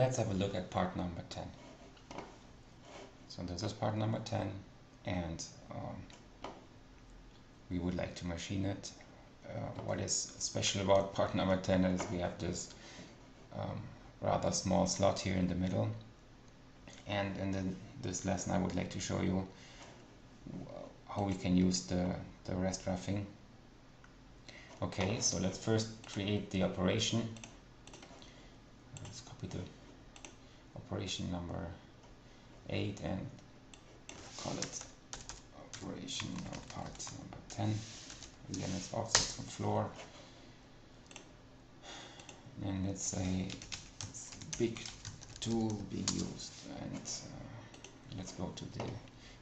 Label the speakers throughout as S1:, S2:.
S1: let's have a look at part number 10. So this is part number 10, and we would like to machine it. What is special about part number 10 is we have this rather small slot here in the middle, and in this lesson I would like to show you how we can use the rest roughing. Okay, so let's first create the operation. Let's copy the operation number 8 and call it operation or part number 10. Again, it's offset from floor, and it's a big tool being used. And let's go to the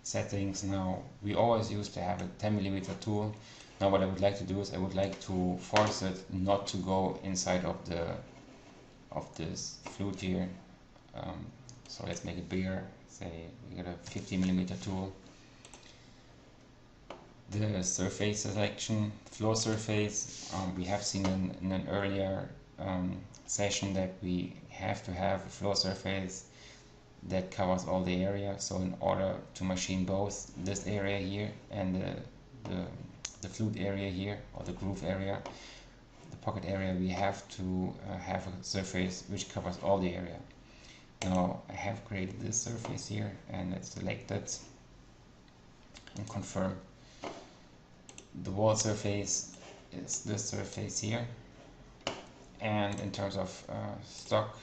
S1: settings. Now, we always used to have a 10mm tool. Now what I would like to do is I would like to force it not to go inside of this flute here. So let's make it bigger. Say we got a 50mm tool. The surface selection, floor surface, we have seen in an earlier session that we have to have a floor surface that covers all the area. So in order to machine both this area here and the flute area here, or the groove area, the pocket area, we have to have a surface which covers all the area. Now I have created this surface here, and let's select it and confirm. The wall surface is this surface here, and in terms of stock,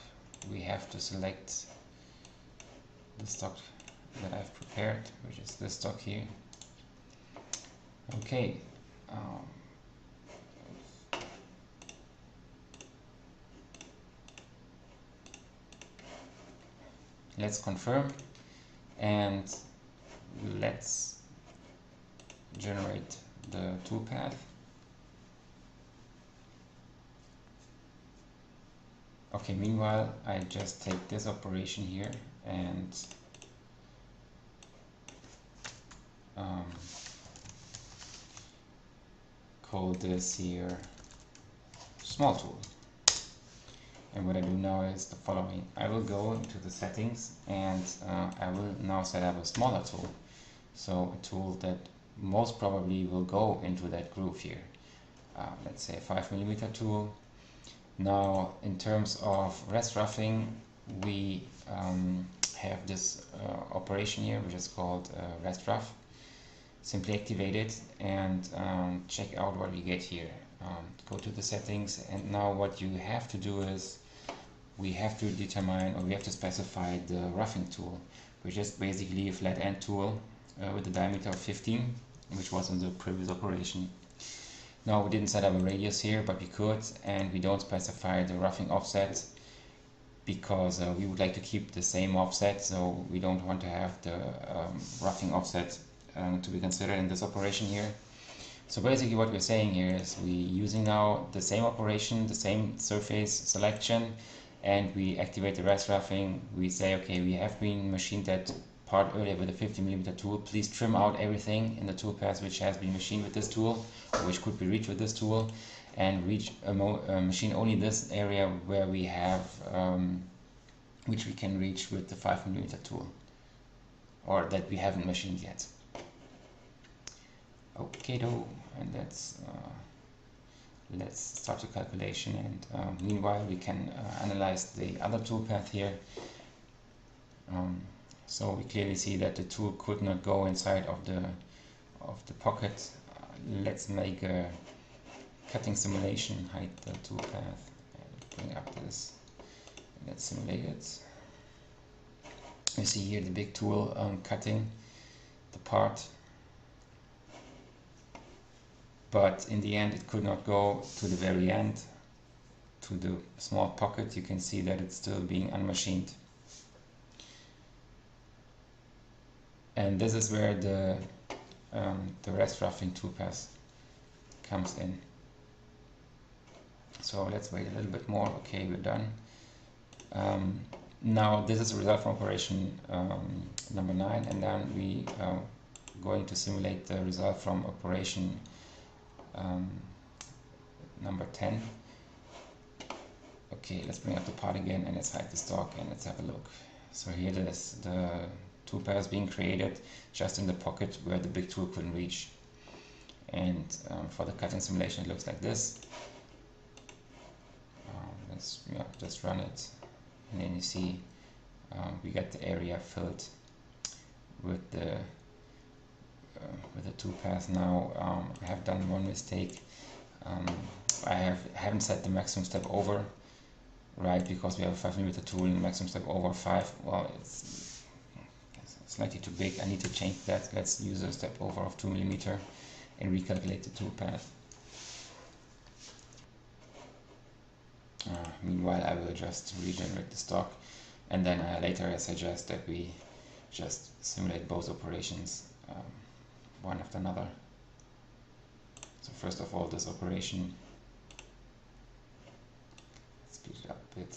S1: we have to select the stock that I've prepared, which is this stock here. Okay, let's confirm, and let's generate the toolpath. Okay, meanwhile I just take this operation here and call this here small tool. And what I do now is the following. I will go into the settings, and I will now set up a smaller tool. So a tool that most probably will go into that groove here. Let's say a 5mm tool. Now in terms of rest roughing, we have this operation here which is called rest rough. Simply activate it and check out what we get here. Go to the settings, and now what you have to do is we have to determine, or we have to specify the roughing tool, which is basically a flat end tool with a diameter of 15, which was in the previous operation. Now we didn't set up a radius here, but we could, and we don't specify the roughing offset because we would like to keep the same offset, so we don't want to have the roughing offset to be considered in this operation here. So basically what we're saying here is we're using now the same operation, the same surface selection, and we activate the rest roughing. We say, okay, we have been machined that part earlier with a 50mm tool. Please trim out everything in the toolpath which has been machined with this tool, or which could be reached with this tool, and machine only this area where we have which we can reach with the 5mm tool, or that we haven't machined yet. Okay, and let's start the calculation, and meanwhile we can analyze the other toolpath here. So we clearly see that the tool could not go inside of the pocket. Let's make a cutting simulation, hide the toolpath, and bring up this. Let's simulate it. You see here the big tool cutting the part, but in the end it could not go to the very end, to the small pocket. You can see that it's still being unmachined. And this is where the rest roughing toolpath comes in. So let's wait a little bit more. Okay, we're done. Now this is a result from operation number 9, and then we are going to simulate the result from operation number 10. Okay, let's bring up the part again and let's hide the stock and let's have a look. So here it is, the toolpath being created just in the pocket where the big tool couldn't reach. And for the cutting simulation it looks like this. Let's just run it, and then you see we get the area filled with the toolpath. Now I have done one mistake. I haven't set the maximum step over right, because we have a 5mm tool and maximum step over 5. Well, it's slightly too big. I need to change that. Let's use a step over of 2mm and recalculate the toolpath. Meanwhile, I will just regenerate the stock, and then later I suggest that we just simulate both operations one after another. So first of all, this operation, let's speed it up a bit.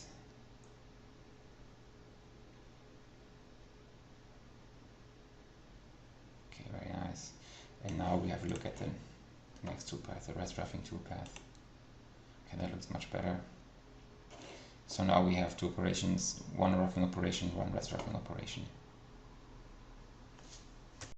S1: Okay, very nice. And now we have a look at the next toolpath, the rest roughing toolpath. Okay, that looks much better. So now we have two operations, one roughing operation, one rest roughing operation.